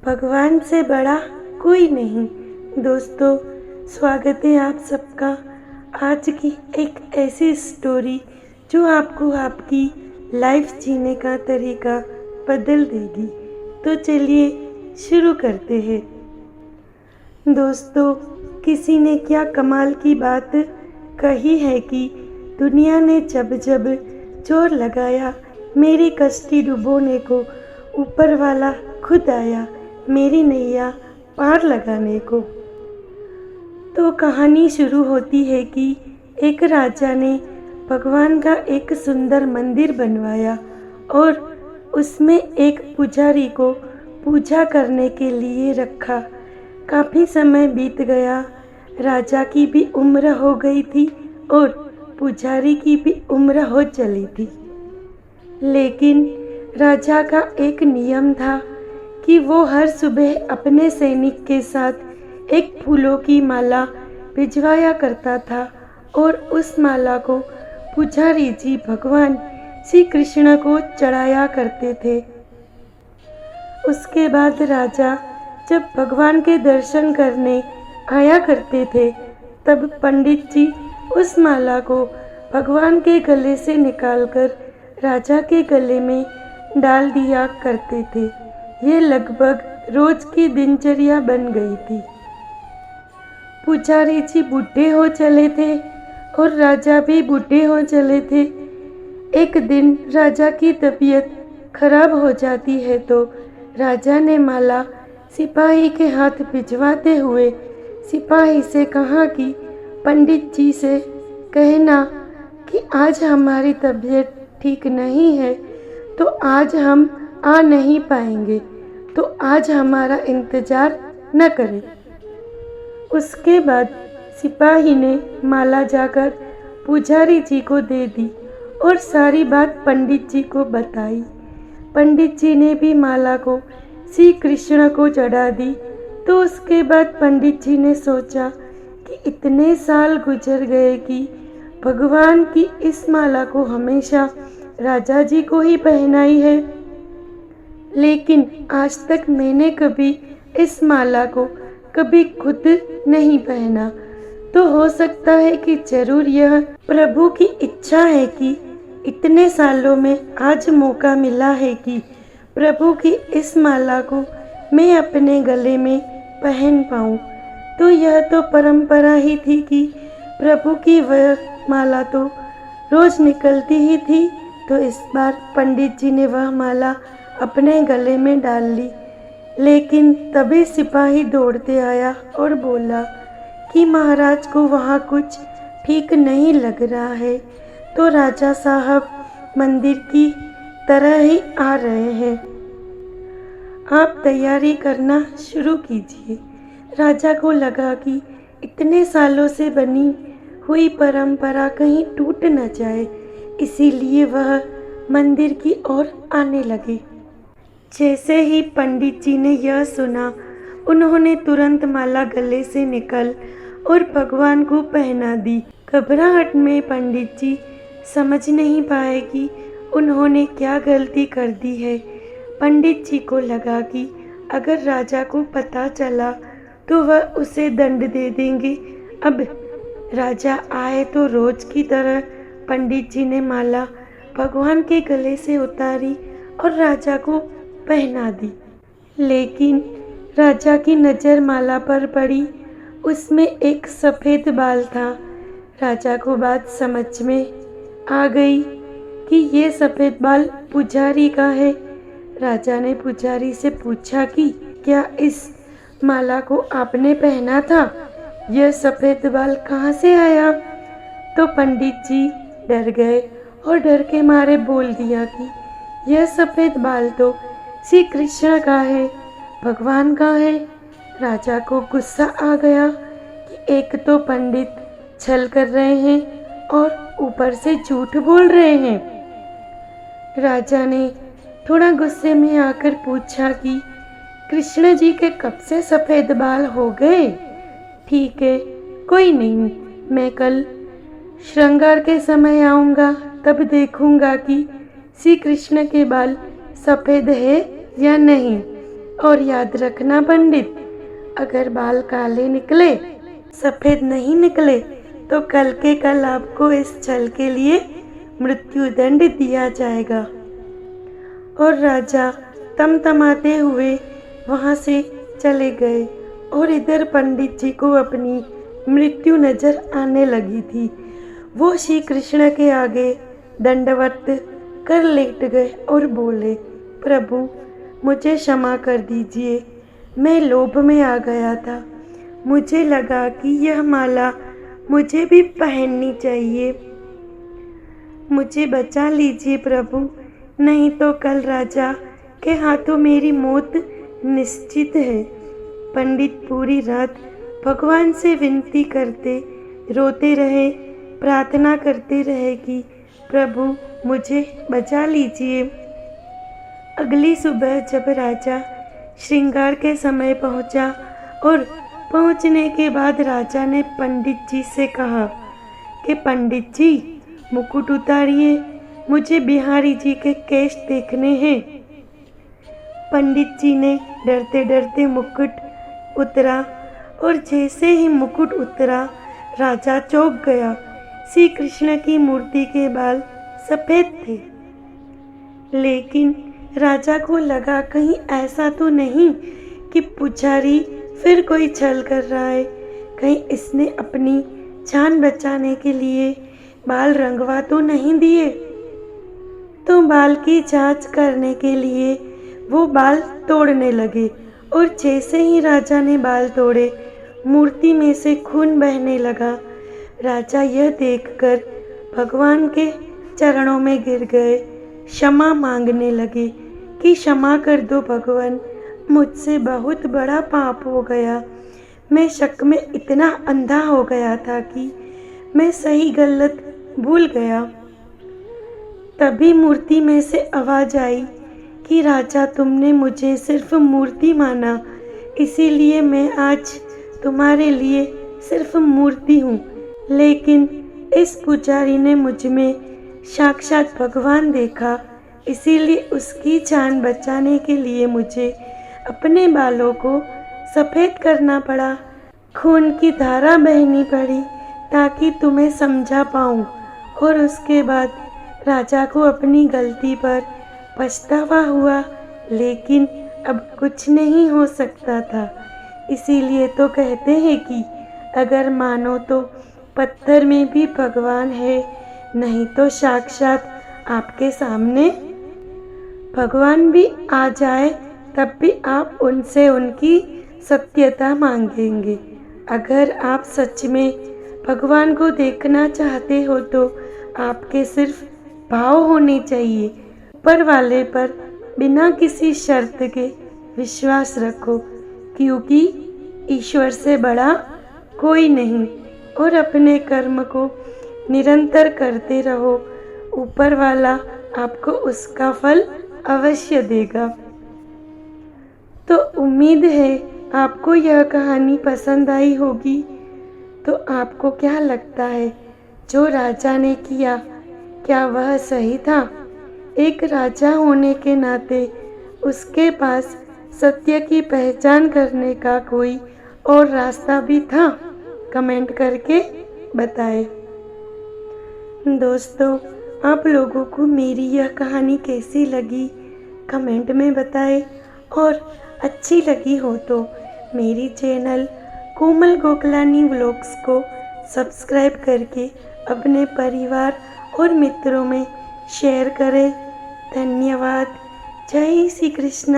भगवान से बड़ा कोई नहीं। दोस्तों, स्वागत है आप सबका आज की एक ऐसी स्टोरी जो आपको आपकी लाइफ जीने का तरीका बदल देगी। तो चलिए शुरू करते हैं। दोस्तों, किसी ने क्या कमाल की बात कही है कि दुनिया ने जब जब जोर लगाया मेरी कश्ती डुबोने को, ऊपर वाला खुद आया मेरी नैया पार लगाने को। तो कहानी शुरू होती है कि एक राजा ने भगवान का एक सुंदर मंदिर बनवाया और उसमें एक पुजारी को पूजा करने के लिए रखा। काफ़ी समय बीत गया, राजा की भी उम्र हो गई थी और पुजारी की भी उम्र हो चली थी। लेकिन राजा का एक नियम था कि वो हर सुबह अपने सैनिक के साथ एक फूलों की माला भिजवाया करता था और उस माला को पुजारी जी भगवान श्री कृष्ण को चढ़ाया करते थे। उसके बाद राजा जब भगवान के दर्शन करने आया करते थे, तब पंडित जी उस माला को भगवान के गले से निकालकर राजा के गले में डाल दिया करते थे। ये लगभग रोज की दिनचर्या बन गई थी। पुजारी जी बूढ़े हो चले थे और राजा भी बूढ़े हो चले थे। एक दिन राजा की तबीयत खराब हो जाती है तो राजा ने माला सिपाही के हाथ भिजवाते हुए सिपाही से कहा कि पंडित जी से कहना कि आज हमारी तबीयत ठीक नहीं है तो आज हम आ नहीं पाएंगे, तो आज हमारा इंतज़ार न करें। उसके बाद सिपाही ने माला जाकर पुजारी जी को दे दी और सारी बात पंडित जी को बताई। पंडित जी ने भी माला को श्री कृष्ण को चढ़ा दी। तो उसके बाद पंडित जी ने सोचा कि इतने साल गुजर गए कि भगवान की इस माला को हमेशा राजा जी को ही पहनाई है, लेकिन आज तक मैंने कभी इस माला को कभी खुद नहीं पहना। तो हो सकता है कि जरूर यह प्रभु की इच्छा है कि इतने सालों में आज मौका मिला है कि प्रभु की इस माला को मैं अपने गले में पहन पाऊँ। तो यह तो परंपरा ही थी कि प्रभु की वह माला तो रोज निकलती ही थी। तो इस बार पंडित जी ने वह माला अपने गले में डाल ली। लेकिन तभी सिपाही दौड़ते आया और बोला कि महाराज को वहाँ कुछ ठीक नहीं लग रहा है, तो राजा साहब मंदिर की तरह ही आ रहे हैं, आप तैयारी करना शुरू कीजिए। राजा को लगा कि इतने सालों से बनी हुई परंपरा कहीं टूट न जाए, इसीलिए वह मंदिर की ओर आने लगे। जैसे ही पंडित जी ने यह सुना, उन्होंने तुरंत माला गले से निकाल और भगवान को पहना दी। घबराहट में पंडित जी समझ नहीं पाए कि उन्होंने क्या गलती कर दी है। पंडित जी को लगा कि अगर राजा को पता चला तो वह उसे दंड दे देंगे। अब राजा आए तो रोज की तरह पंडित जी ने माला भगवान के गले से उतारी और राजा को पहना दी। लेकिन राजा की नज़र माला पर पड़ी, उसमें एक सफ़ेद बाल था। राजा को बात समझ में आ गई कि ये सफ़ेद बाल पुजारी का है। राजा ने पुजारी से पूछा कि क्या इस माला को आपने पहना था? यह सफ़ेद बाल कहाँ से आया? तो पंडित जी डर गए और डर के मारे बोल दिया कि यह सफ़ेद बाल तो श्री कृष्ण का है, भगवान का है। राजा को गुस्सा आ गया कि एक तो पंडित छल कर रहे हैं और ऊपर से झूठ बोल रहे हैं। राजा ने थोड़ा गुस्से में आकर पूछा कि कृष्ण जी के कब से सफ़ेद बाल हो गए? ठीक है, कोई नहीं, मैं कल श्रृंगार के समय आऊँगा, तब देखूँगा कि श्री कृष्ण के बाल सफ़ेद है या नहीं। और याद रखना पंडित, अगर बाल काले निकले, सफ़ेद नहीं निकले, तो कल के कल आपको इस छल के लिए मृत्युदंड दिया जाएगा। और राजा तमतमाते हुए वहाँ से चले गए और इधर पंडित जी को अपनी मृत्यु नजर आने लगी थी। वो श्री कृष्ण के आगे दंडवत कर लेट गए और बोले, प्रभु मुझे क्षमा कर दीजिए, मैं लोभ में आ गया था। मुझे लगा कि यह माला मुझे भी पहननी चाहिए। मुझे बचा लीजिए प्रभु, नहीं तो कल राजा के हाथों मेरी मौत निश्चित है। पंडित पूरी रात भगवान से विनती करते रोते रहे, प्रार्थना करते रहे कि प्रभु मुझे बचा लीजिए। अगली सुबह जब राजा श्रृंगार के समय पहुंचा और पहुंचने के बाद राजा ने पंडित जी से कहा कि पंडित जी मुकुट उतारिए, मुझे बिहारी जी के केश देखने हैं। पंडित जी ने डरते डरते मुकुट उतरा और जैसे ही मुकुट उतरा राजा चौंक गया। श्री कृष्ण की मूर्ति के बाल सफ़ेद थे, लेकिन राजा को लगा कहीं ऐसा तो नहीं कि पुजारी फिर कोई छल कर रहा है, कहीं इसने अपनी जान बचाने के लिए बाल रंगवा तो नहीं दिए। तो बाल की जांच करने के लिए वो बाल तोड़ने लगे और जैसे ही राजा ने बाल तोड़े, मूर्ति में से खून बहने लगा। राजा यह देखकर भगवान के चरणों में गिर गए, क्षमा मांगने लगे कि क्षमा कर दो भगवान, मुझसे बहुत बड़ा पाप हो गया। मैं शक में इतना अंधा हो गया था कि मैं सही गलत भूल गया। तभी मूर्ति में से आवाज़ आई कि राजा तुमने मुझे सिर्फ मूर्ति माना, इसीलिए मैं आज तुम्हारे लिए सिर्फ मूर्ति हूँ। लेकिन इस पुजारी ने मुझ में साक्षात भगवान देखा, इसीलिए उसकी जान बचाने के लिए मुझे अपने बालों को सफ़ेद करना पड़ा, खून की धारा बहनी पड़ी ताकि तुम्हें समझा पाऊँ। और उसके बाद राजा को अपनी गलती पर पछतावा हुआ, लेकिन अब कुछ नहीं हो सकता था। इसीलिए तो कहते हैं कि अगर मानो तो पत्थर में भी भगवान है, नहीं तो साक्षात आपके सामने भगवान भी आ जाए तब भी आप उनसे उनकी सत्यता मांगेंगे। अगर आप सच में भगवान को देखना चाहते हो तो आपके सिर्फ भाव होने चाहिए। ऊपर वाले पर बिना किसी शर्त के विश्वास रखो, क्योंकि ईश्वर से बड़ा कोई नहीं। और अपने कर्म को निरंतर करते रहो, ऊपर वाला आपको उसका फल अवश्य देगा। तो उम्मीद है आपको यह कहानी पसंद आई होगी। तो आपको क्या लगता है जो राजा ने किया, क्या वह सही था? एक राजा होने के नाते उसके पास सत्य की पहचान करने का कोई और रास्ता भी था? कमेंट करके बताएं। दोस्तों, आप लोगों को मेरी यह कहानी कैसी लगी कमेंट में बताएं, और अच्छी लगी हो तो मेरी चैनल कोमल गोकलानी व्लॉग्स को सब्सक्राइब करके अपने परिवार और मित्रों में शेयर करें। धन्यवाद। जय श्री कृष्ण।